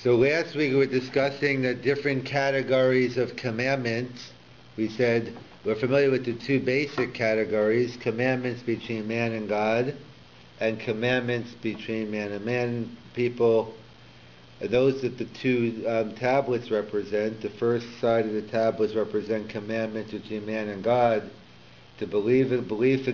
So last week we were discussing the different categories of commandments. We said we're familiar with the two basic categories: commandments between man and God, and commandments between man and man, people. Those that the two tablets represent. The first side of the tablets represent commandments between man and God, to believe in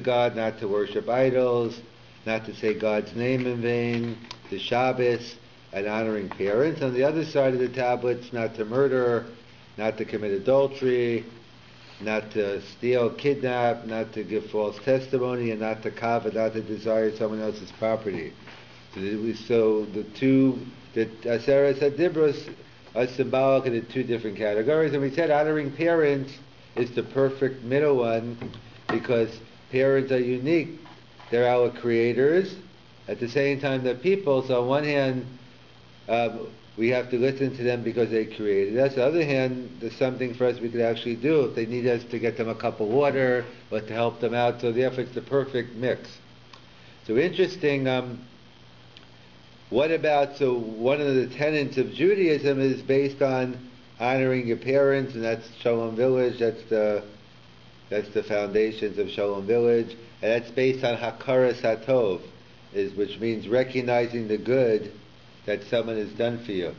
God, not to worship idols, not to say God's name in vain, the Shabbos, and honoring parents. On the other side of the tablets, not to murder, not to commit adultery, not to steal, kidnap, not to give false testimony, and not to covet, not to desire someone else's property. So the Aseres HaDibros are symbolic of the two different categories. And we said honoring parents is the perfect middle one, because parents are unique. They're our creators. At the same time, they're people. So on one hand, we have to listen to them because they created us. On the other hand, there's something for us we could actually do if they need us to get them a cup of water or to help them out. So therefore, it's the perfect mix. So interesting. One of the tenets of Judaism is based on honoring your parents, and that's Shalom Village. That's the foundations of Shalom Village, and that's based on Hakaras Hatov, which means recognizing the good that someone has done for you.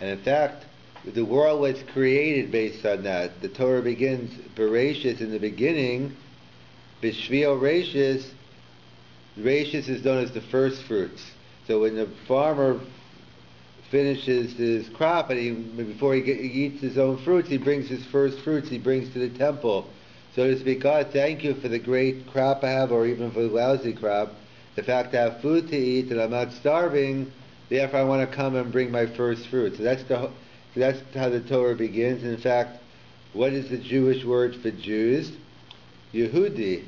And in fact, the world was created based on that. The Torah begins, Bereshis, in the beginning, B'Shvil Reshis. Reshis is known as the first fruits. So when the farmer finishes his crop, and before he eats his own fruits, he brings his first fruits, he brings to the temple. So to speak, God, thank you for the great crop I have, or even for the lousy crop. The fact I have food to eat and I'm not starving, therefore I want to come and bring my first fruits. So that's how the Torah begins. And in fact, what is the Jewish word for Jews? Yehudi,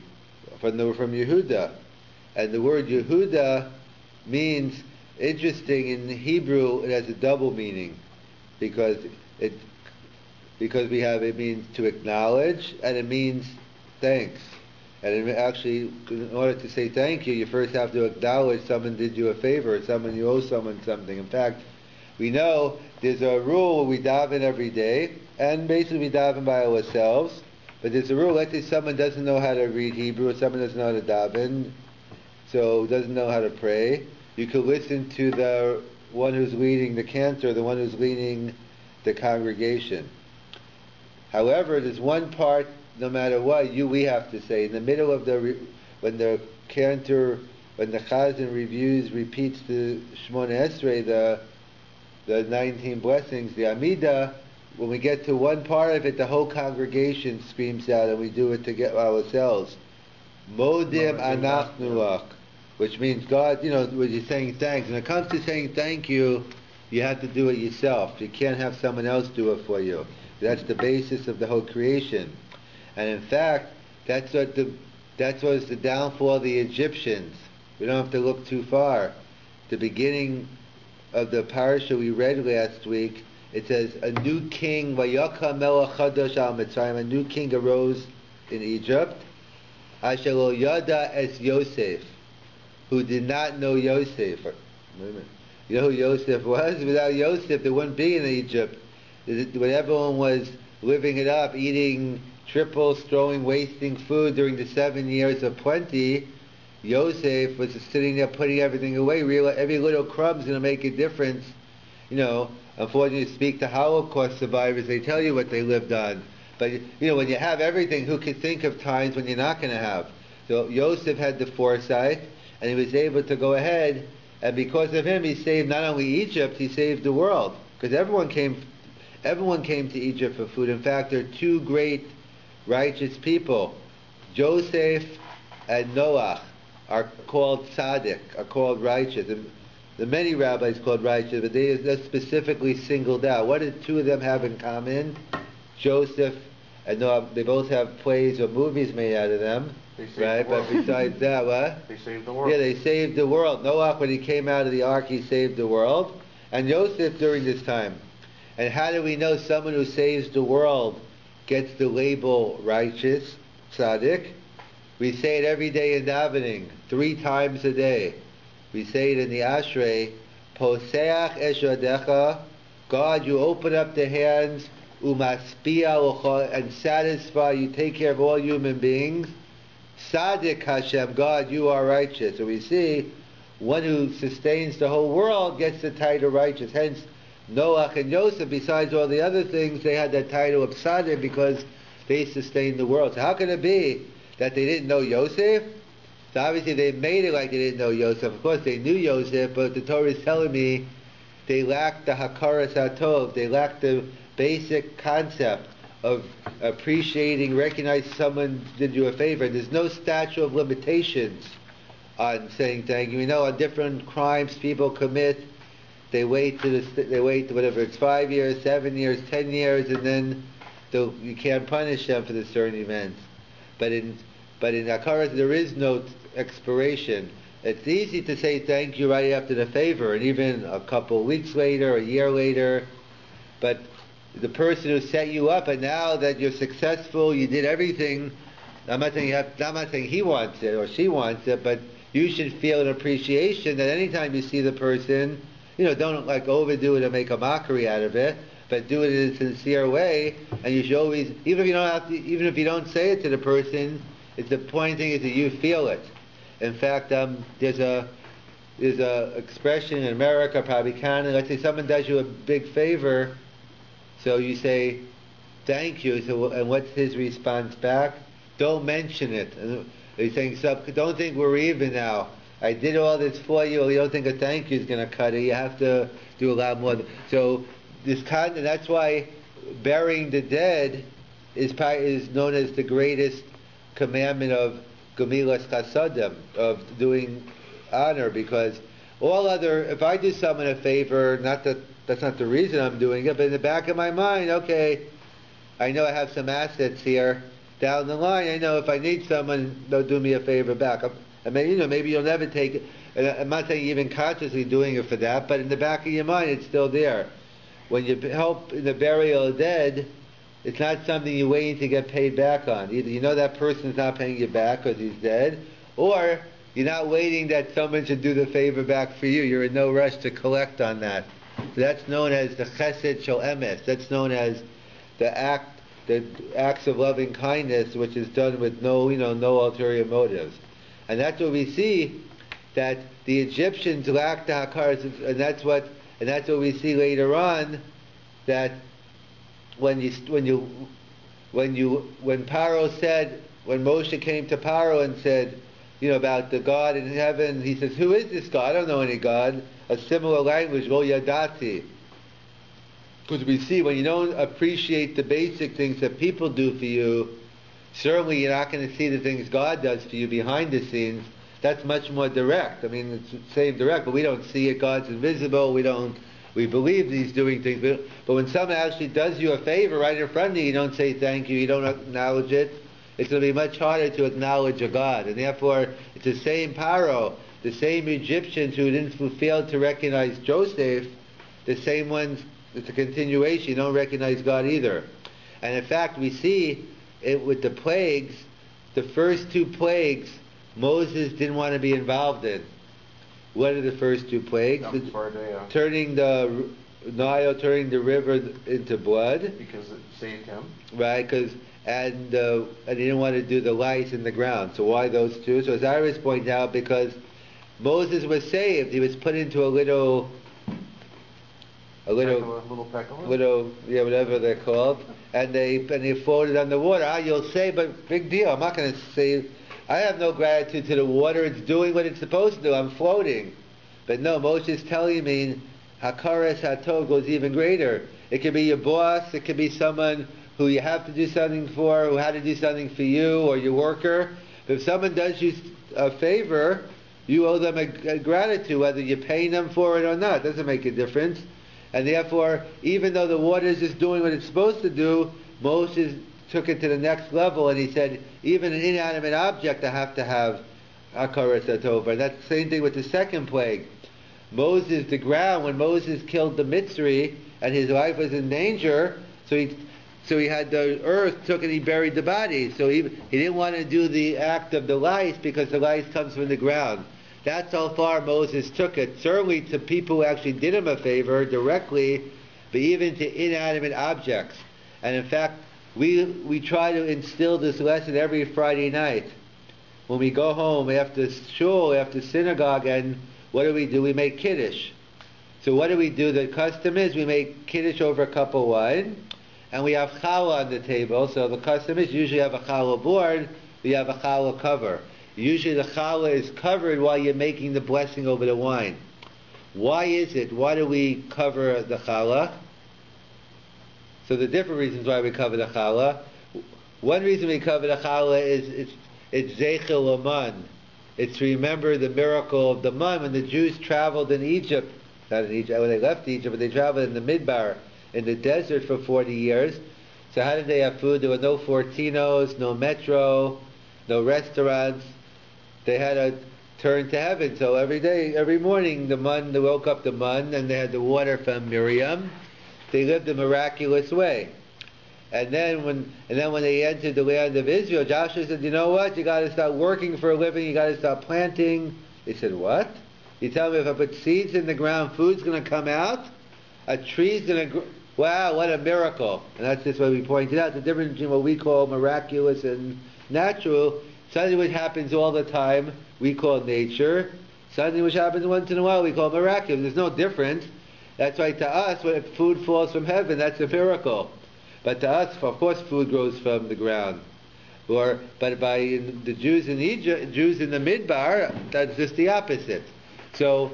from Yehuda. And the word Yehuda means, interesting, in Hebrew it has a double meaning, because it means to acknowledge, and it means thanks. And actually, in order to say thank you, you first have to acknowledge someone did you a favor, you owe someone something. In fact, we know there's a rule we daven every day, and basically we daven by ourselves, but there's a rule, let's say someone doesn't know how to read Hebrew, or someone doesn't know how to daven, so doesn't know how to pray. You could listen to the one who's leading the cantor, the one who's leading the congregation. However, there's one part, no matter what, we have to say. In the middle of when the Chazan repeats the Shmona Esrei, the 19 blessings, the Amidah, when we get to one part of it, the whole congregation screams out, and we do it to get ourselves. Modim anachnu lach. Which means God, when you're saying thanks. When it comes to saying thank you, you have to do it yourself. You can't have someone else do it for you. That's the basis of the whole creation. And in fact, that was the downfall of the Egyptians. We don't have to look too far. The beginning of the parasha we read last week, it says, a new king, Vayakam melech chadash al Mitzrayim, a new king arose in Egypt, asher lo yada es Yosef, who did not know Yosef. You know who Yosef was? Without Yosef, there wouldn't be in Egypt. When everyone was living it up, eating triples, wasting food during the 7 years of plenty, Yosef was sitting there putting everything away. Every little crumb's going to make a difference. Unfortunately, you speak to Holocaust survivors, they tell you what they lived on. But, when you have everything, who can think of times when you're not going to have? So Yosef had the foresight, and he was able to go ahead, and because of him, he saved not only Egypt, he saved the world. Because everyone came to Egypt for food. In fact, there are two great righteous people. Joseph and Noah are called tzaddik, are called righteous. And the many rabbis called righteous, but they're specifically singled out. What did two of them have in common? Joseph and Noah, they both have plays or movies made out of them. Right, but besides that, what? They saved the world. Yeah, they saved the world. Noah, when he came out of the ark, he saved the world. And Yosef during this time. And how do we know someone who saves the world gets the label righteous, tzaddik? We say it every day in davening, 3 times a day. We say it in the Ashrei, Poseach es yodecha, God, you open up the hands, umaspia and satisfy, you take care of all human beings. Sadik Hashem, God, you are righteous. So we see, one who sustains the whole world gets the title righteous. Hence, Noach and Yosef, besides all the other things, they had that title of Sadik because they sustained the world. So how can it be that they didn't know Yosef? So obviously they made it like they didn't know Yosef. Of course they knew Yosef, but the Torah is telling me they lacked the Hakaras HaTov. They lacked the basic concept of appreciating, recognizing someone did you a favor. There's no statute of limitations on saying thank you. You know, on different crimes people commit, they wait whatever it's 5 years, 7 years, 10 years, and then you can't punish them for the certain events. But in Hakaras there is no expiration. It's easy to say thank you right after the favor, and even a couple of weeks later, a year later. But the person who set you up, and now that you're successful, you did everything. I'm not saying he wants it or she wants it, but you should feel an appreciation that anytime you see the person, don't like overdo it and make a mockery out of it, but do it in a sincere way. And you should always, even if you don't say it to the person, the important thing is that you feel it. In fact, there's a expression in America, probably Canada. Let's say someone does you a big favor, so you say thank you. So, and what's his response back? Don't mention it. And he's saying, don't think we're even now. I did all this for you. You don't think a thank you is going to cut it. You have to do a lot more. So and that's why burying the dead is known as the greatest commandment of Gemilas Chasadim, of doing honor, because if I do someone a favor, that's not the reason I'm doing it, but in the back of my mind, okay, I know I have some assets here down the line. I know if I need someone, they'll do me a favor back. Maybe you'll never take it. And I'm not saying even consciously doing it for that, but in the back of your mind, it's still there. When you help in the burial of the dead, it's not something you're waiting to get paid back on. Either you know that person's not paying you back because he's dead, or you're not waiting that someone should do the favor back for you. You're in no rush to collect on that. So that's known as the chesed shel emes. That's known as the acts of loving kindness, which is done with no ulterior motives. And that's what we see, that the Egyptians lacked the hakaras, and that's what we see later on, that when Paro said, when Moshe came to Paro and said, about the God in heaven, he says, who is this God? I don't know any God. A similar language, lo yadati. Because we see when you don't appreciate the basic things that people do for you, certainly you're not going to see the things God does for you behind the scenes. That's much more direct. I mean, it's the same direct, but we don't see it. God's invisible. We believe He's doing things. But when someone actually does you a favor right in front of you, you don't say thank you, you don't acknowledge it, it's going to be much harder to acknowledge a God. And therefore, it's the same Paro, the same Egyptians who failed to recognize Joseph, the same ones, it's a continuation, you don't recognize God either. And in fact, we see it with the plagues, the first two plagues, Moses didn't want to be involved in. What are the first two plagues? Turning the Nile, turning the river into blood. Because it saved him. Right, and he didn't want to do the lice in the ground. So why those two? So as Iris pointed out, because Moses was saved, he was put into a little whatever they're called, and they floated on the water. You'll say, but big deal. I'm not going to say. I have no gratitude to the water. It's doing what it's supposed to do. I'm floating. But no, Moshe is telling me, Hakaras HaTov goes even greater. It could be your boss. It could be someone who you have to do something for, who had to do something for you, or your worker. But if someone does you a favor, you owe them a gratitude, whether you're paying them for it or not. It doesn't make a difference. And therefore, even though the water is just doing what it's supposed to do, Moses took it to the next level, and he said, even an inanimate object, I have to have Hakaras HaTov. And that's the same thing with the second plague. Moses, the ground, when Moses killed the Mitzri, and his life was in danger, so he had the earth took and he buried the body. So he didn't want to do the act of the lice, because the lice comes from the ground. That's how far Moses took it. Certainly to people who actually did him a favor directly, but even to inanimate objects. And in fact, we try to instill this lesson every Friday night. When we go home after shul, after synagogue, and what do? We make kiddush. So what do? The custom is we make kiddush over a cup of wine, and we have challah on the table. So the custom is usually have a challah board, we have a challah cover. Usually the challah is covered while you're making the blessing over the wine. Why is it? Why do we cover the challah? So the different reasons why we cover the challah. One reason we cover the challah is it's zeichel laman. It's to remember the miracle of the man when the Jews traveled in Egypt. Not in Egypt, when they left Egypt, but they traveled in the Midbar, in the desert for 40 years. So how did they have food? There were no Fortinos, no metro, no restaurants. They had to turn to heaven. So every day, every morning, they woke up the man, and they had the water from Miriam. They lived a miraculous way. And then when they entered the land of Israel, Joshua said, you know what? You got to start working for a living. You got to start planting. They said, what? You tell me if I put seeds in the ground, food's going to come out? A tree's going to grow? Wow, what a miracle. And that's just what we pointed out. The difference between what we call miraculous and natural, something which happens all the time, we call nature. Something which happens once in a while, we call miraculous. There's no difference. That's why to us, when food falls from heaven, that's a miracle. But to us, of course, food grows from the ground. But by the Jews in Egypt, Jews in the Midbar, that's just the opposite. So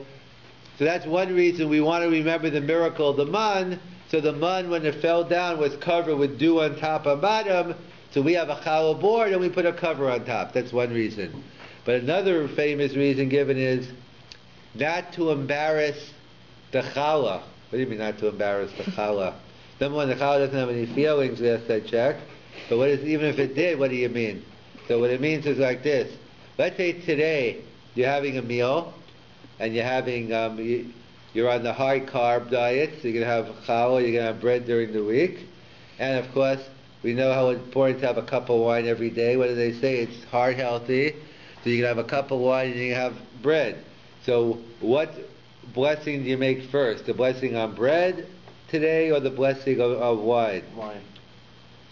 that's one reason we want to remember the miracle of the man. So the man, when it fell down, was covered with dew on top and bottom. So we have a challah board and we put a cover on top. That's one reason. But another famous reason given is not to embarrass the challah. What do you mean not to embarrass the challah? Number one, the challah doesn't have any feelings, last I checked. But even if it did, what do you mean? So what it means is like this. Let's say today you're having a meal, and you're having you're on the high carb diet, so you're going to have challah, you're going to have bread during the week. And of course, we know how important to have a cup of wine every day. What do they say? It's heart healthy. So you can have a cup of wine and you have bread. So what blessing do you make first? The blessing on bread today or the blessing of wine? Wine.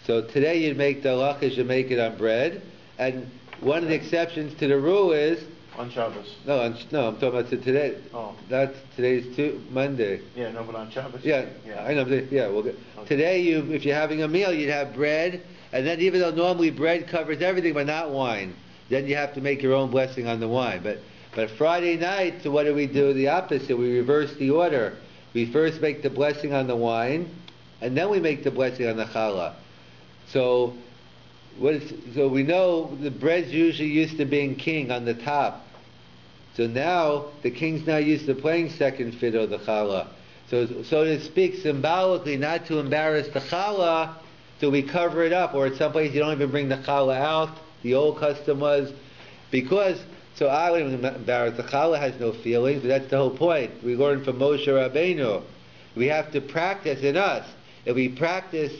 So today you'd make the halachas, you make it on bread. And one of the exceptions to the rule is on Shabbos. No, I'm talking about today. Oh. Today's Monday. Yeah, no, but on Shabbos. Yeah. I know. Yeah, okay. Today, if you're having a meal, you'd have bread, and then even though normally bread covers everything, but not wine, then you have to make your own blessing on the wine. But Friday night, so what do? The opposite. We reverse the order. We first make the blessing on the wine, and then we make the blessing on the challah. So we know the bread's usually used to being king on the top. So now, the king's now used to playing second fiddle, the challah. So to speak, symbolically, not to embarrass the challah, so we cover it up. Or at some place you don't even bring the challah out. The old custom was, so I wouldn't embarrass. The challah has no feelings, but that's the whole point. We learn from Moshe Rabbeinu. We have to practice in us. If we practice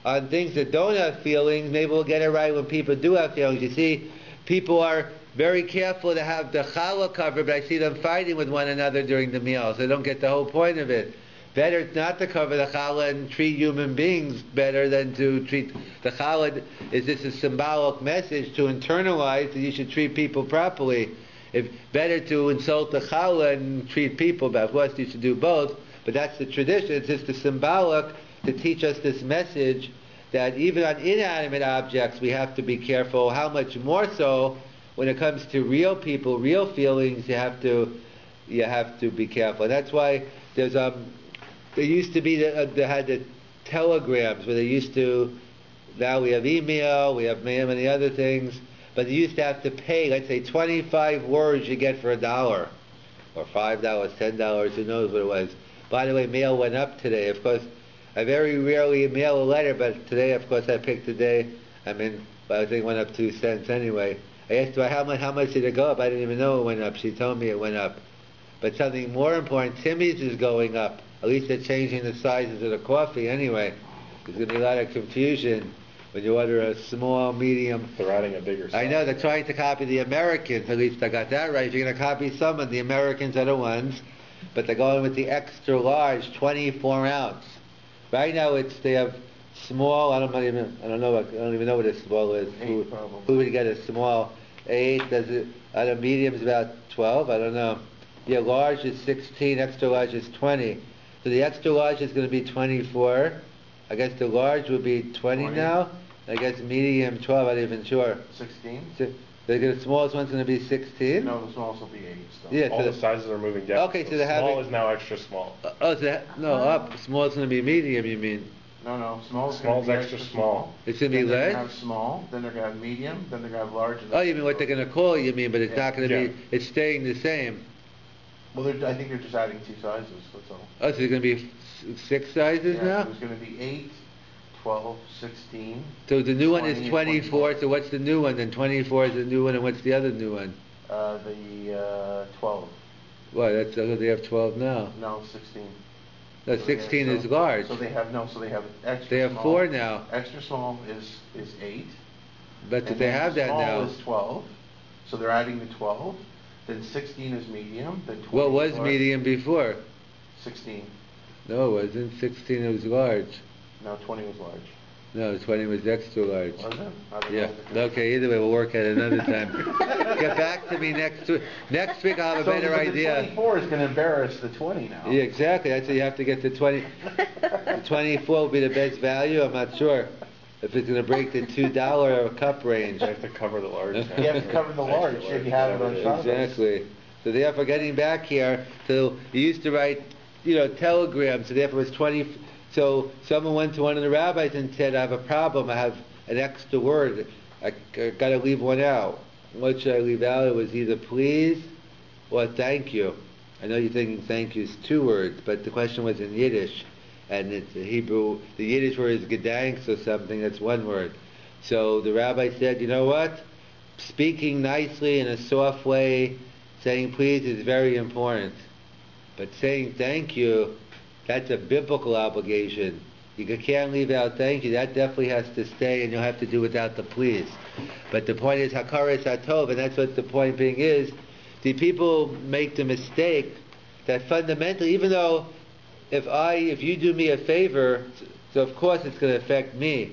on things that don't have feelings, maybe we'll get it right when people do have feelings. You see, people are very careful to have the challah covered, but I see them fighting with one another during the meals. They don't get the whole point of it. Better not to cover the challah and treat human beings better than to treat the challah. Is this a symbolic message to internalize that you should treat people properly? If better to insult the challah and treat people, but of course you should do both. But that's the tradition. It's just the symbolic to teach us this message that even on inanimate objects we have to be careful. How much more so when it comes to real people, real feelings, you have to be careful. And that's why there used to be they had the telegrams where they used to. Now we have email, we have many other things, but they used to have to pay. Let's say 25 words you get for $1, or $5, $10, who knows what it was. By the way, mail went up today. Of course, I very rarely mail a letter, but today, of course, I picked a day. I think it went up 2 cents anyway. I asked her how much did it go up. I didn't even know it went up. She told me it went up. But something more important, Timmy's is going up. At least they're changing the sizes of the coffee anyway. There's going to be a lot of confusion. When you order a small, medium... They're adding a bigger size. I know, they're trying to copy the Americans. At least I got that right. If you're going to copy someone, the Americans are the ones. But they're going with the extra large, 24 ounce. Right now they have small, I don't even know what a small is. Eight, probably. Who would get a small? 8, does it, I don't know, medium is about 12, I don't know. Yeah, large is 16, extra large is 20. So the extra large is going to be 24. I guess the large would be 20 now. I guess medium 12, I'm not even sure. 16? So the smallest one's going to be 16? No, the smallest will be 8 still. Yeah, All the sizes are moving down. Okay, so they're small having... is now extra small. Up. Small is going to be medium, you mean? No, small's extra small. It's going to be less? They're less? going to have small, then they're going to have medium, then they're going to have large. Oh, you mean what they're going to call it, you mean, but it's not going to Yeah. be... It's staying the same. Well, I think they're just adding 2 sizes, that's all. Oh, so there's going to be 6 sizes Yeah, now? there's going to be 8, 12, 16. So the new one is 20, 24, so what's the new one? Then 24 is the new one, and what's the other new one? The 12. Well, they have 12 now. No, 16. No, So 16 they- is large. So they have extra They have small. 4 now. Extra small is 8. But And they then have that small now. is 12. So they're adding the 12. Then 16 is medium. Then 20 What was is large. medium before? 16. No, it wasn't. 16 was large. No, 20 was large. No, 20 was extra large. Was it? I don't Yeah. know. Okay, either way, we'll work at it another time. Get back to me next week. Next week I'll have a better the idea. 24 is going to embarrass the 20 now. Yeah, exactly. That's why you have to get to 20. The 24 will be the best value. I'm not sure if it's going to break the $2 a cup range. You have to cover the large. You have to cover the large if you have it on Shabbos. Exactly. So therefore, getting back here, so you used to write, telegrams. So therefore, it was 20. So someone went to one of the rabbis and said, "I have a problem. I have an extra word. I got to leave one out. What should I leave out?" It was either please or thank you. I know you're thinking thank you is 2 words, but the question was in Yiddish, and it's Hebrew. The Yiddish word is gedanks or something. That's 1 word. So the rabbi said, "You know what? Speaking nicely in a soft way, saying please is very important, but saying thank you, that's a biblical obligation. You can't leave out thank you. That definitely has to stay, and you'll have to do without the please." But the point is hakaras hatov, and that's what the point being is. The people make the mistake that fundamentally, even though if you do me a favor, so of course it's going to affect me.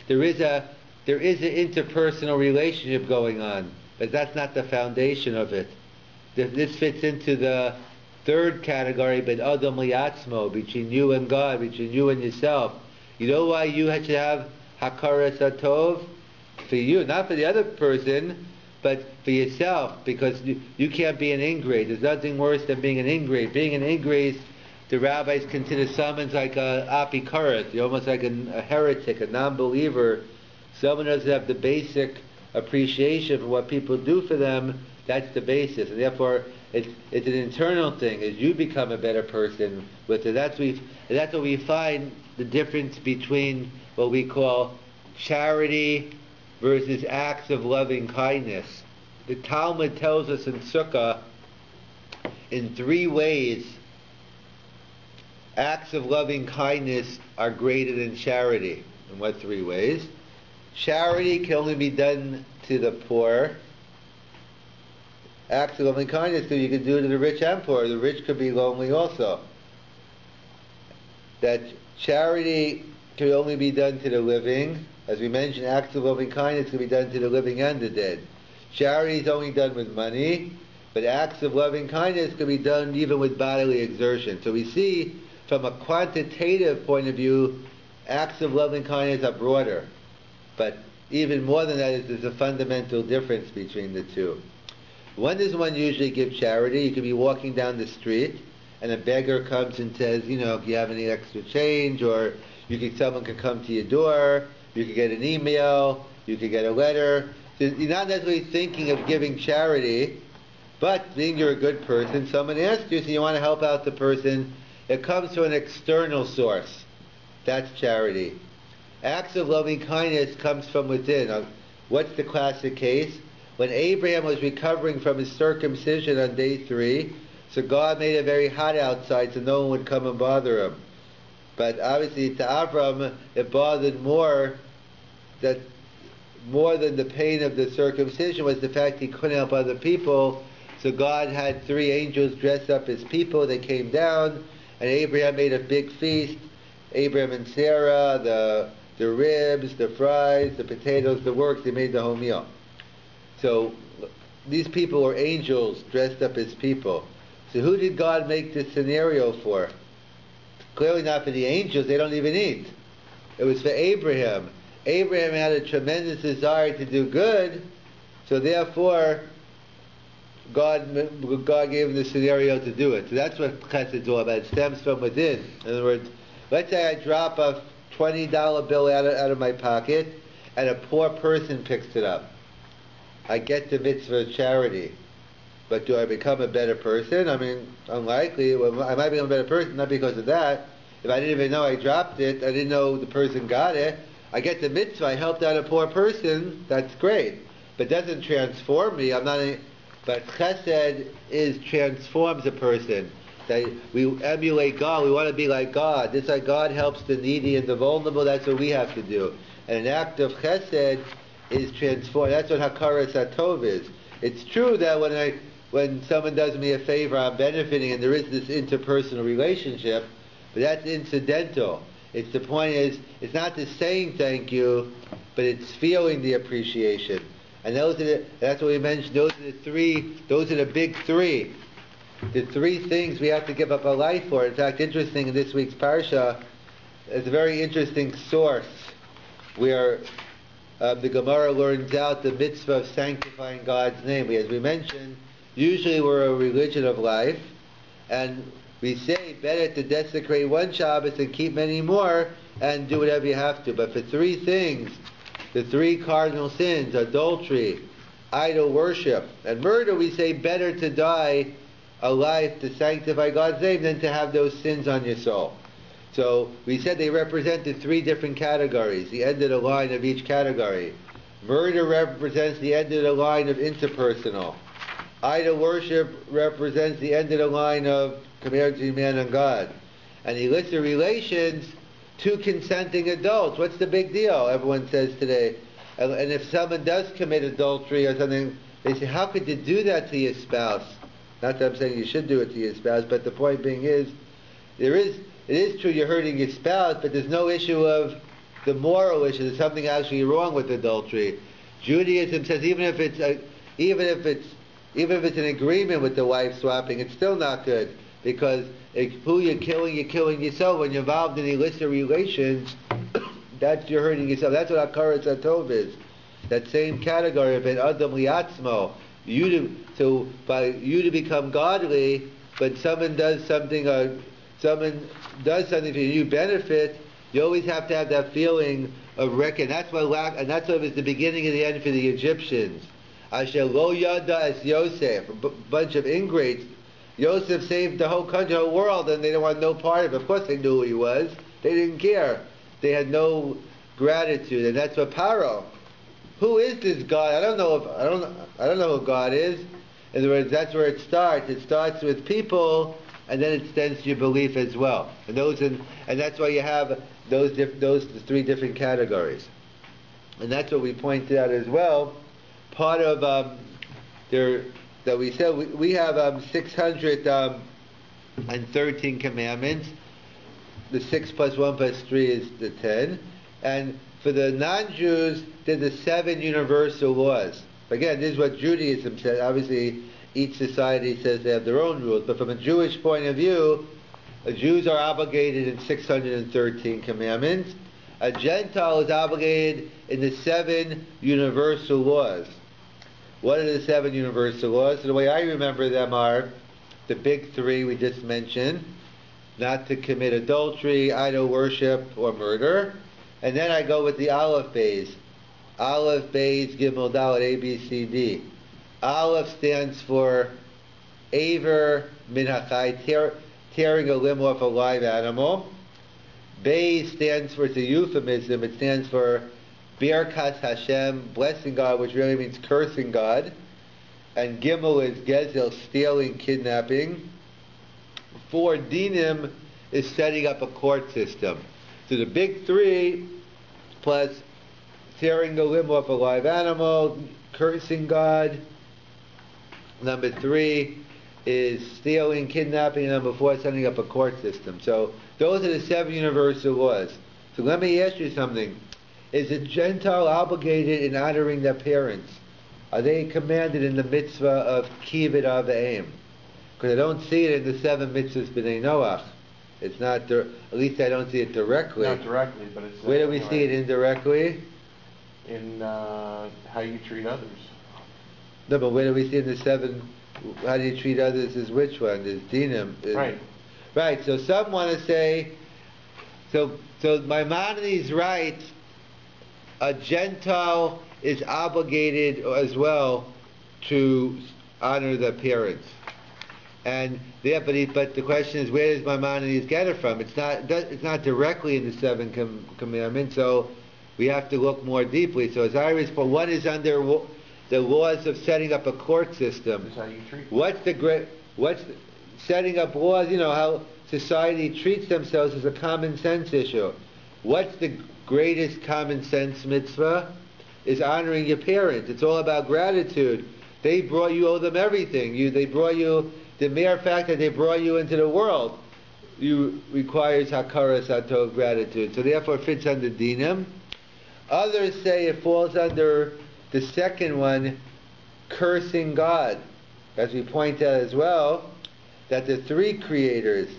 There is an interpersonal relationship going on, but that's not the foundation of it. This fits into the 3rd category, but adam liatzmo, between you and God, between you and yourself. You know why you should have hakaras hatov? For you, not for the other person, but for yourself, because you can't be an ingrate. There's nothing worse than being an ingrate. Being an ingrate, the rabbis consider someone's like a apikaras. You're almost like a heretic, a non-believer. Someone doesn't have the basic appreciation for what people do for them. That's the basis, and therefore it's an internal thing. As you become a better person with it, that's what we find the difference between what we call charity versus acts of loving kindness. The Talmud tells us in Sukkah in 3 ways acts of loving kindness are greater than charity. In what 3 ways? Charity can only be done to the poor. Acts of loving kindness, so you can do it to the rich and poor. The rich could be lonely also. That charity can only be done to the living. As we mentioned, acts of loving kindness can be done to the living and the dead. Charity is only done with money, but acts of loving kindness can be done even with bodily exertion. So we see, from a quantitative point of view, acts of loving kindness are broader. But even more than that, there's a fundamental difference between the two. When does one usually give charity? You could be walking down the street, and a beggar comes and says, do you have any extra change? Or someone could come to your door, you could get an email, you could get a letter. So you're not necessarily thinking of giving charity, but being you're a good person, someone asks you, so you want to help out the person. It comes from an external source. That's charity. Acts of loving kindness comes from within. Now, what's the classic case? When Abraham was recovering from his circumcision on day 3, so God made it very hot outside so no one would come and bother him. But obviously to Abraham, it bothered more that more than the pain of the circumcision was the fact he couldn't help other people. So God had 3 angels dressed up as people. They came down, and Abraham made a big feast. Abraham and Sarah, the ribs, the fries, the potatoes, the works, they made the whole meal. So these people were angels dressed up as people. So who did God make this scenario for? Clearly not for the angels, they don't even eat. It was for Abraham. Abraham had a tremendous desire to do good, so therefore God gave him the scenario to do it. So that's what chesed is all about. It stems from within. In other words, let's say I drop a $20 bill out of my pocket, and a poor person picks it up. I get the mitzvah of charity. But do I become a better person? I mean, unlikely. Well, I might become a better person, not because of that. If I didn't even know I dropped it, I didn't know the person got it, I get the mitzvah, I helped out a poor person, that's great. But it doesn't transform me. But chesed transforms a person. We emulate God, we want to be like God. Just like God helps the needy and the vulnerable, that's what we have to do. And an act of chesed is transformed. That's what hakaras hatov is. It's true that when someone does me a favor, I'm benefiting, and there is this interpersonal relationship, but that's incidental. The point is, it's not the saying thank you, but it's feeling the appreciation. And that's what we mentioned, those are the big 3. The 3 things we have to give up our life for. In fact, interesting, in this week's parsha, it's a very interesting source where the Gemara learns out the mitzvah of sanctifying God's name. As we mentioned, usually we're a religion of life, and we say better to desecrate one Shabbos and keep many more, and do whatever you have to. But for 3 things, the 3 cardinal sins, adultery, idol worship, and murder, we say better to die a life to sanctify God's name than to have those sins on your soul. So we said they represented 3 different categories, the end of the line of each category. Murder represents the end of the line of interpersonal. Idol worship represents the end of the line of compared to man and God. And illicit relations, 2 consenting adults. What's the big deal? Everyone says today. And if someone does commit adultery or something, they say, how could you do that to your spouse? Not that I'm saying you should do it to your spouse, but the point being is, it is true you're hurting your spouse, but there's no issue of the moral issue. There's something actually wrong with adultery. Judaism says even if it's an agreement with the wife swapping, it's still not good, because who you're killing yourself. When you're involved in illicit relations, you're hurting yourself. That's what hakaras hatov is. That same category of an adam liatzmo. By you to become godly, but someone does something for you, you benefit. You always have to have that feeling of reckon. That's what was the beginning and the end for the Egyptians. Asher lo yada as Yosef, a bunch of ingrates. Yosef saved the whole country, the whole world, and they didn't want no part of it. Of course they knew who he was. They didn't care. They had no gratitude, and that's what Paro. Who is this God? I don't know who God is. In other words, that's where it starts. It starts with people, and then it extends to your belief as well. And that's why you have those 3 different categories. And that's what we pointed out as well. Part of that we said we have 613 commandments. The 6 plus 1 plus 3 is the 10, and for the non-Jews, there's the 7 universal laws. Again, this is what Judaism says. Obviously, each society says they have their own rules, but from a Jewish point of view, Jews are obligated in 613 commandments. A Gentile is obligated in the 7 universal laws. What are the 7 universal laws? So the way I remember them are the big 3 we just mentioned: not to commit adultery, idol worship, or murder. And then I go with the Aleph Beis. Aleph Beis Gimel Dalet, A, B, C, D. Aleph stands for Aver Min HaChai, tearing a limb off a live animal. Beis stands for, it's a euphemism, it stands for Birkas Hashem, blessing God, which really means cursing God. And Gimel is Gezel, stealing, kidnapping. 4, Dinim is setting up a court system. So the big 3 plus tearing the limb off a live animal, cursing God. Number 3 is stealing, kidnapping. Number 4, setting up a court system. So those are the 7 universal laws. So let me ask you something. Is a Gentile obligated in honoring their parents? Are they commanded in the mitzvah of kibbud av v'em? Because I don't see it in the 7 mitzvahs b'nei Noach. It's not, at least I don't see it directly. Not directly, but it's... Where do we see it indirectly? In how you treat others. No, but where do we see in the 7, how do you treat others is which one? Is dinam. Right. Right, so some want to say, so Maimonides writes, a Gentile is obligated as well to honor their parents. And yeah, but the question is, where does Maimonides get it from? It's not directly in the 7 commandments, so we have to look more deeply. So as I respond, one is under the laws of setting up a court system. That's how you treat them. What's setting up laws? You know how society treats themselves is a common sense issue. What's the greatest common sense mitzvah? Is honoring your parents. It's all about gratitude. They brought you, owe them everything. They brought you. The mere fact that they brought you into the world, requires hakara sato, gratitude. So therefore it fits under dinam. Others say it falls under the second one, cursing God. As we point out as well, that the 3 creators,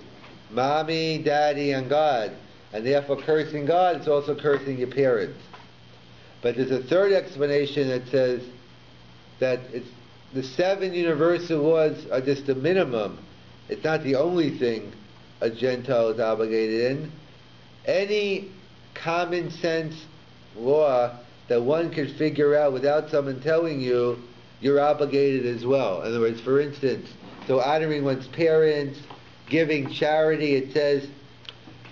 mommy, daddy, and God, and therefore cursing God, it's also cursing your parents. But there's a 3rd explanation that says that it's the 7 universal laws are just the minimum. It's not the only thing a Gentile is obligated in. Any common sense law that one can figure out without someone telling you, you're obligated as well. In other words, for instance, so honoring one's parents, giving charity, it says,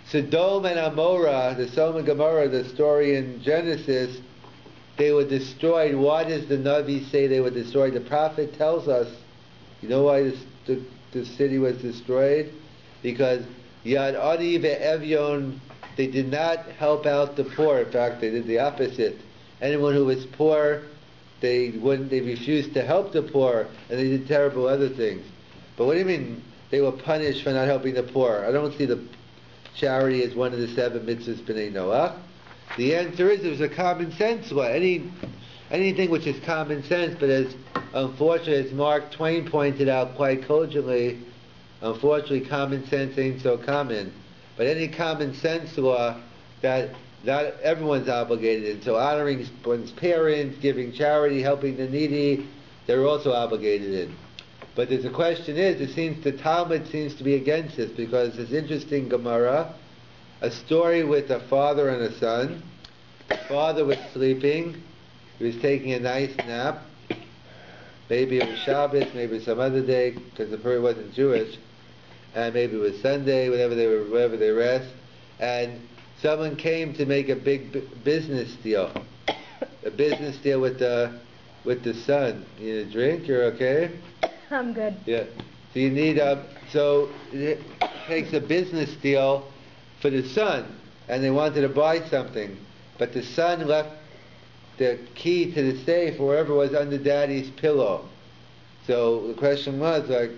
Sodom and Amorah, the Sodom and Gomorrah, the story in Genesis, they were destroyed. Why does the Navi say they were destroyed? The prophet tells us, you know why the city was destroyed? Because Yad Ani ve'Evyon, they did not help out the poor. In fact, they did the opposite. Anyone who was poor, they refused to help the poor, and they did terrible other things. But what do you mean they were punished for not helping the poor? I don't see the charity as one of the 7 mitzvahs b'nei Noach. The answer is it was a common sense law. Anything which is common sense, but as unfortunately, as Mark Twain pointed out quite cogently, unfortunately common sense ain't so common. But any common sense law that not everyone's obligated in. So honoring one's parents, giving charity, helping the needy, they're also obligated in. But there's a question the Talmud seems to be against this, because it's interesting Gemara, a story with a father and a son. The father was sleeping. He was taking a nice nap. Maybe it was Shabbos, maybe it was some other day, because the person wasn't Jewish. And maybe it was Sunday, whenever they rest. And someone came to make a big business deal. A business deal with the son. You need a drink? You're okay? I'm good. Yeah. So you need so it takes a business deal for the son, and they wanted to buy something, but the son left the key to the safe, or wherever it was, under daddy's pillow. So the question was, like,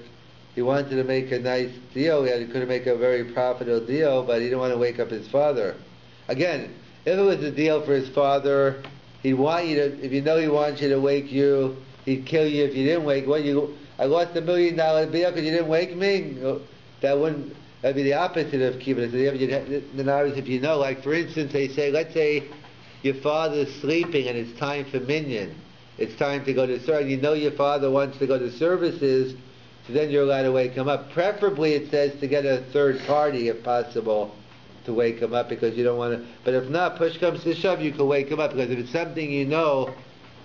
he wanted to make a nice deal. He could make a very profitable deal, but he didn't want to wake up his father. Again, if it was a deal for his father, he'd want you to, if you know he wants you to wake you, he'd kill you if you didn't wake. I lost $1 million bill because you didn't wake me? That'd be the opposite of keeping it. Then obviously, if you know, like for instance, let's say your father's sleeping and it's time for minyan. It's time to go to service. You know your father wants to go to services, so then you're allowed to wake him up. Preferably, it says to get a third party, if possible, to wake him up, because you don't want to. But if not, push comes to shove, you can wake him up, because if it's something you know,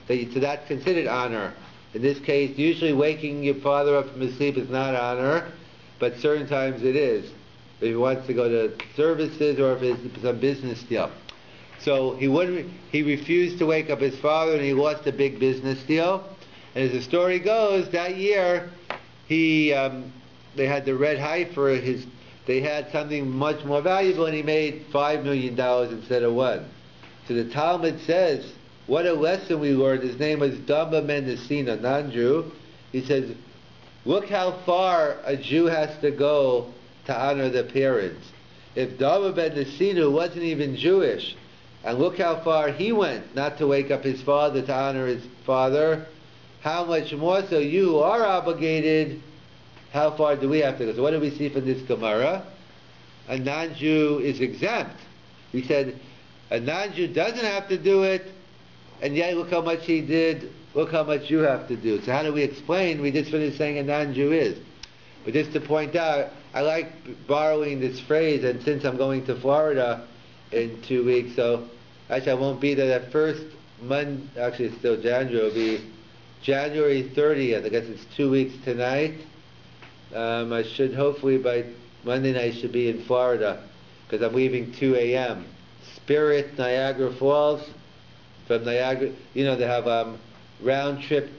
so that's considered honor. In this case, usually waking your father up from his sleep is not honor, but certain times it is. If he wants to go to services or if it's some business deal. So he refused to wake up his father, and he lost a big business deal. And as the story goes, that year they had the red heifer. They had something much more valuable, and he made $5 million instead of $1. So the Talmud says what a lesson we learned. His name was Damba Mendocino, non-Jew. He says, look how far a Jew has to go to honor the parents. If Damba Mendocino wasn't even Jewish, and look how far he went not to wake up his father to honor his father, how much more so you who are obligated, how far do we have to go? So what do we see from this Gemara? A non-Jew is exempt. We said a non-Jew doesn't have to do it, and yet look how much he did, look how much you have to do. So how do we explain? We just finished saying a non-Jew is. But just to point out, I like borrowing this phrase, and since I'm going to Florida in 2 weeks, so actually I won't be there that first Monday, actually it's still January, it'll be January 30th, I guess it's 2 weeks tonight. I should hopefully by Monday night should be in Florida, because I'm leaving 2 a.m. Spirit, Niagara Falls, from Niagara, they have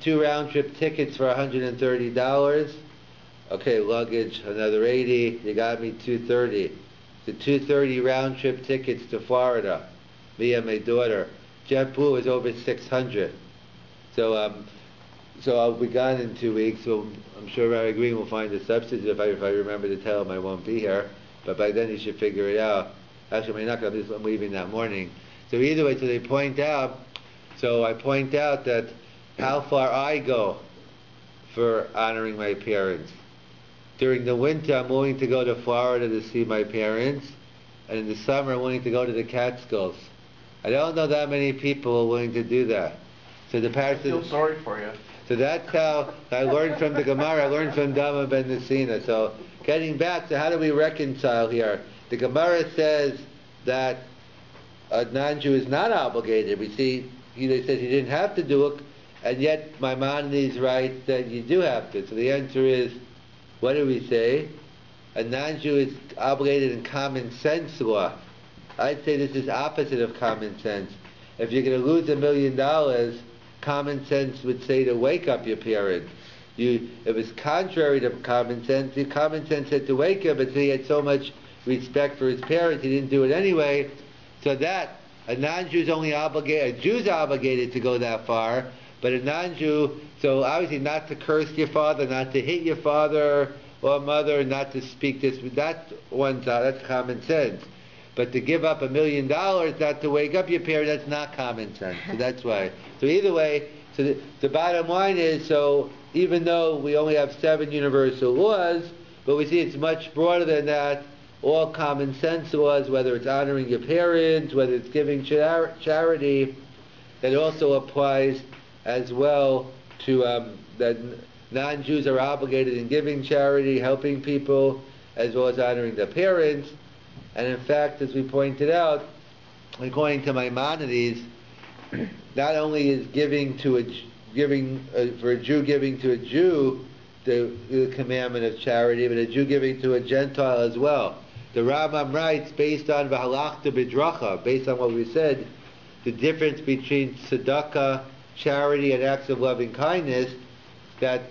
two round trip tickets for $130. Okay, luggage, another $80. You got me $230. The $230 round trip tickets to Florida, me and my daughter. JetBlue is over $600. So I'll be gone in 2 weeks. So I'm sure Rabbi Green will find a substitute if I remember to tell him I won't be here. But by then he should figure it out. Actually, I'm leaving that morning. So either way, I point out that how far I go for honoring my parents. During the winter, I'm willing to go to Florida to see my parents, and in the summer, I'm willing to go to the Catskills. I don't know that many people are willing to do that. So the I feel sorry for you. So that's how I learned from the Gemara. I learned from Dama ben Nesina. So getting back to how do we reconcile here? The Gemara says that a non-Jew is not obligated. We see he says he didn't have to do it, and yet Maimonides writes that you do have to. So the answer is, what do we say? A non-Jew is obligated in common sense law. I'd say this is opposite of common sense. If you're going to lose $1 million, common sense would say to wake up your parent. If it's contrary to common sense, the common sense said to wake up, but he had so much respect for his parents, he didn't do it anyway. So that a non-Jew's only obligated, a Jew's obligated to go that far, but a non-Jew, so obviously not to curse your father, not to hit your father or mother, not to speak this, that's common sense. But to give up $1 million, not to wake up your parent, that's not common sense. So that's why. So either way, so the bottom line is, so even though we only have 7 universal laws, but we see it's much broader than that. All common sense laws, whether it's honoring your parents, whether it's giving charity, that also applies as well to that non-Jews are obligated in giving charity, helping people, as well as honoring their parents. And in fact, as we pointed out, according to Maimonides, not only is for a Jew giving to a Jew the commandment of charity, but a Jew giving to a Gentile as well. The Rambam writes, based on V'halachta b'dracha, based on what we said, the difference between tzedakah, charity, and acts of loving kindness, that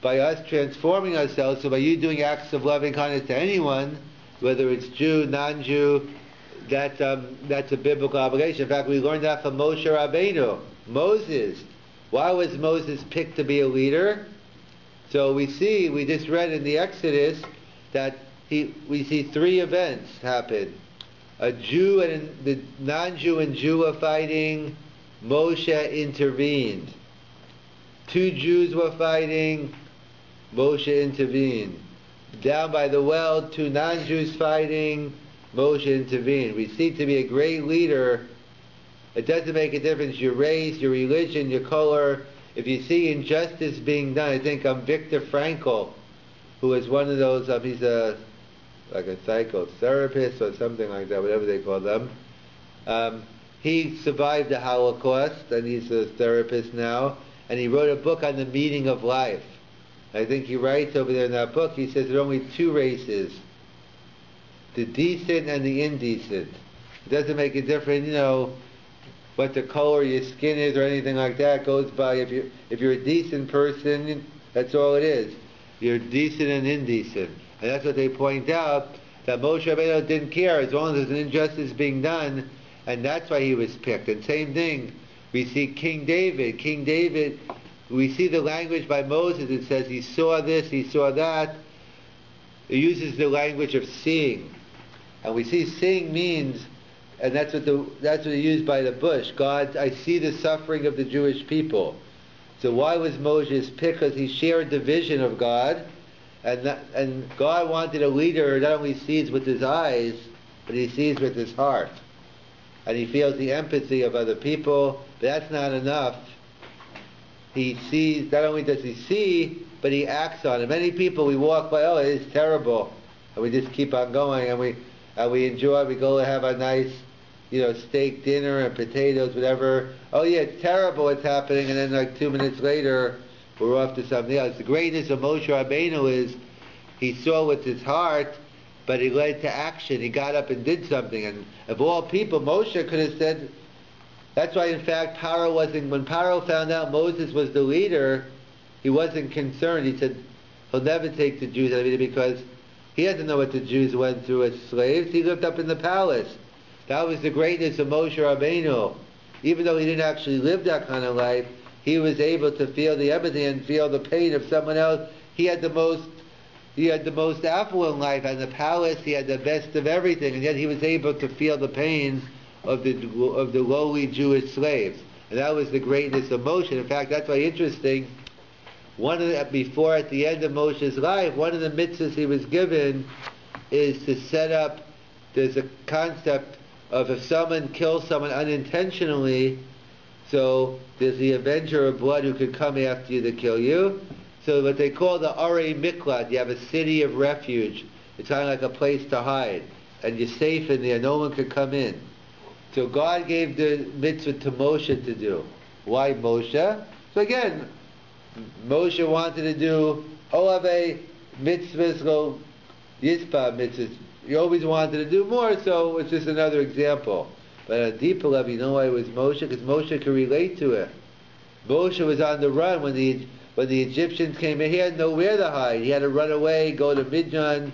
by us transforming ourselves, so by you doing acts of loving kindness to anyone, whether it's Jew, non-Jew, that's a biblical obligation. In fact, we learned that from Moshe Rabbeinu. Moses. Why was Moses picked to be a leader? So we just read in the Exodus that we see 3 events happen. A Jew and the non-Jew and Jew are fighting. Moshe intervened. 2 Jews were fighting. Moshe intervened. Down by the well, 2 non-Jews fighting. Moshe intervened. We see to be a great leader, it doesn't make a difference your race, your religion, your color. If you see injustice being done, I think Viktor Frankl, who is one of those, he's like a psychotherapist or something like that, whatever they call them. He survived the Holocaust, and he's a therapist now, and he wrote a book on the meaning of life. I think he writes over there in that book, he says there are only 2 races, the decent and the indecent. It doesn't make a difference, what the color of your skin is or anything like that. It goes by, if you're a decent person, that's all it is. You're decent and indecent. And that's what they point out, that Moshe Rabbeinu didn't care as long as there's an injustice being done, and that's why he was picked. And same thing, We see King David. King David, we see the language by Moses. It says he saw this, he saw that. It uses the language of seeing. And we see seeing means, and that's what it used by the bush. God, I see the suffering of the Jewish people. So why was Moses picked? Because he shared the vision of God, and God wanted a leader who not only sees with his eyes, but he sees with his heart. And he feels the empathy of other people, but that's not enough. He sees, not only does he see, but he acts on it. Many people, we walk by, oh, it is terrible, and we just keep on going, and we enjoy, we go have a nice, steak dinner and potatoes, whatever. Oh yeah, it's terrible what's happening, and then like 2 minutes later, we're off to something else. The greatness of Moshe Rabbeinu is, he saw with his heart, but he led to action. He got up and did something. And of all people, Moshe could have said, that's why in fact Paro wasn't, when Paro found out Moses was the leader, he wasn't concerned. He said, he'll never take the Jews out of it because he doesn't know what the Jews went through as slaves. He lived up in the palace. That was the greatness of Moshe Rabbeinu. Even though he didn't actually live that kind of life, he was able to feel the empathy and feel the pain of someone else. He had the most affluent life, and the palace, he had the best of everything, and yet he was able to feel the pain of the lowly Jewish slaves. And that was the greatness of Moshe. In fact, that's why interesting, before at the end of Moshe's life, one of the mitzvahs he was given is to set up, there's a concept of if someone kills someone unintentionally, so there's the avenger of blood who could come after you to kill you. So what they call the Arei Miklat, you have a city of refuge. It's kind of like a place to hide. And you're safe in there, no one could come in. So God gave the mitzvah to Moshe to do. Why Moshe? So again, Moshe wanted to do Olave mitzvahs, go Yispa mitzvahs. He always wanted to do more, so it's just another example. But at a deeper level, you know why it was Moshe? Because Moshe could relate to it. Moshe was on the run when the Egyptians came in. He had nowhere to hide. He had to run away, go to Midian.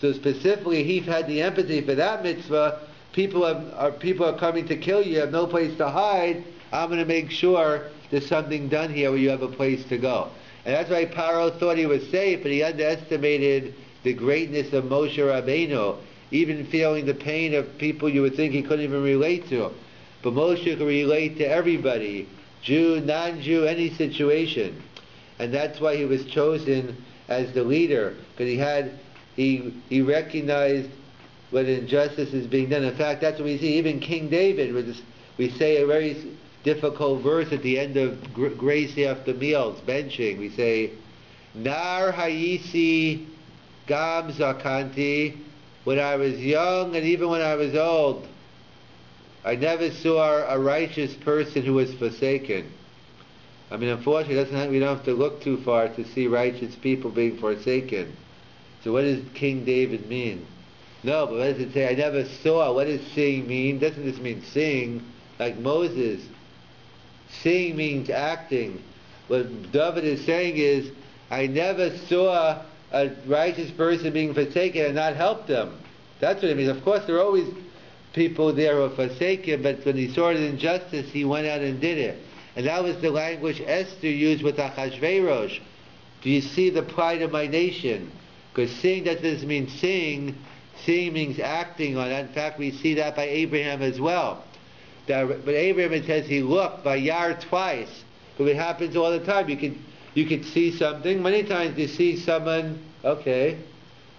So specifically, he had the empathy for that mitzvah. People are coming to kill you. You have no place to hide. I'm going to make sure there's something done here where you have a place to go. And that's why Paro thought he was safe, but he underestimated the greatness of Moshe Rabbeinu, even feeling the pain of people you would think he couldn't even relate to. But Moshe could relate to everybody, Jew, non-Jew, any situation. And that's why he was chosen as the leader, because he recognized when injustice is being done. In fact, that's what we see. Even King David, we say a very difficult verse at the end of grace after meals, benching. We say, Nar hayisi gam zakanti, when I was young and even when I was old, I never saw a righteous person who was forsaken. I mean, unfortunately, we don't have to look too far to see righteous people being forsaken. So what does King David mean? No, but what does it say? I never saw. What does seeing mean? Doesn't this mean seeing like Moses? Seeing means acting. What David is saying is, I never saw a righteous person being forsaken and not help them. That's what it means. Of course, there are always people there who are forsaken, but when he saw an injustice, he went out and did it. And that was the language Esther used with Achashverosh. Do you see the pride of my nation? Because seeing doesn't mean seeing. Seeing means acting on it. In fact, we see that by Abraham as well. But Abraham, it says he looked by Yar twice. But it happens all the time. You could see something. Many times you see someone, okay,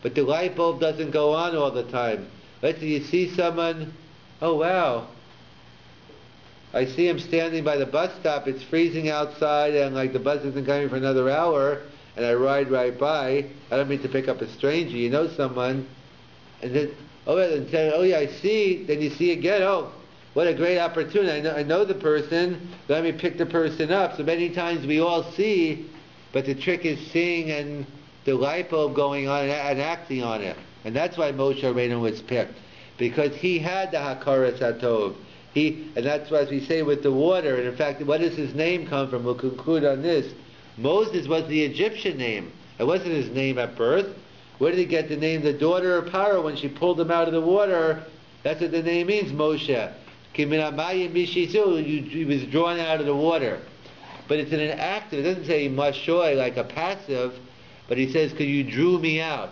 but the light bulb doesn't go on all the time. Let's say you see someone, oh wow, I see him standing by the bus stop, it's freezing outside and like the bus isn't coming for another hour, and I ride right by. I don't mean to pick up a stranger, you know someone, and then, oh yeah, I see, then you see again, oh, what a great opportunity. I know the person, let me pick the person up. So many times we all see, but the trick is seeing and the light bulb going on and acting on it. And that's why Moshe Rabbeinu was picked, because he had the Hakaras HaTov. And that's why, as we say with the water, and in fact, what does his name come from? We'll conclude on this. Moses was the Egyptian name. It wasn't his name at birth. Where did he get the name? The daughter of Paro, when she pulled him out of the water, that's what the name means, Moshe. He was drawn out of the water. But it's in an active, it doesn't say mashoy like a passive, but he says, because you drew me out.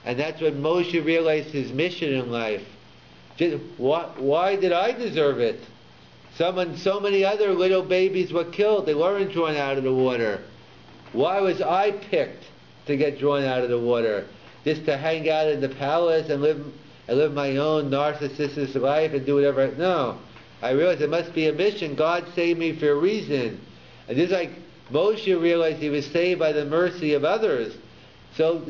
And that's when Moshe realized his mission in life. Why did I deserve it? So many other little babies were killed. They weren't drawn out of the water. Why was I picked to get drawn out of the water? Just to hang out in the palace and live my own narcissistic life and do whatever? No. I realized there must be a mission. God saved me for a reason. And just like Moshe realized he was saved by the mercy of others. So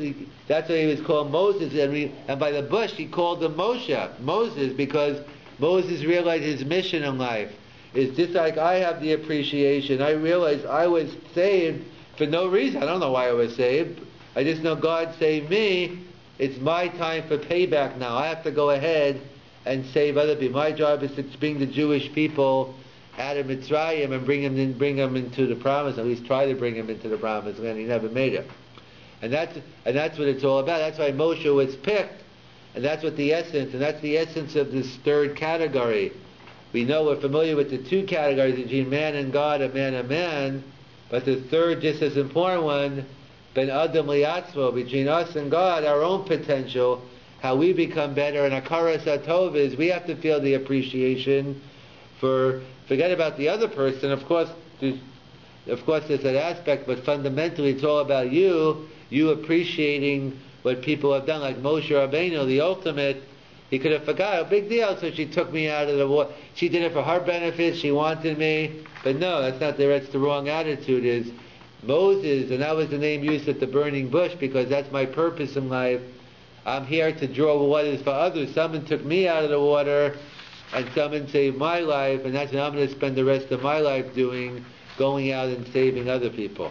that's why he was called Moses. And by the bush he called him Moses, because Moses realized his mission in life. It's just like I have the appreciation. I realized I was saved for no reason. I don't know why I was saved. I just know God saved me. It's my time for payback now. I have to go ahead and save other people. My job is to bring the Jewish people out of Mitzrayim and bring them into the promise. At least try to bring them into the promised land. He never made it. And that's what it's all about. That's why Moshe was picked. And that's what the essence of this third category. We know we're familiar with the two categories between man and God and man, but the third, just as important one, ben adam liatzmo, between us and God, our own potential, how we become better, and akaras hatov is we have to feel the appreciation forget about the other person. Of course there's that aspect, but fundamentally it's all about you appreciating what people have done, like Moshe Rabbeinu, the ultimate. He could have forgot, a big deal, so she took me out of the water. She did it for her benefit, she wanted me. But no, that's the wrong attitude. Is Moses, and that was the name used at the burning bush, because that's my purpose in life. I'm here to draw waters for others. Someone took me out of the water, and someone saved my life, and that's what I'm going to spend the rest of my life doing, going out and saving other people.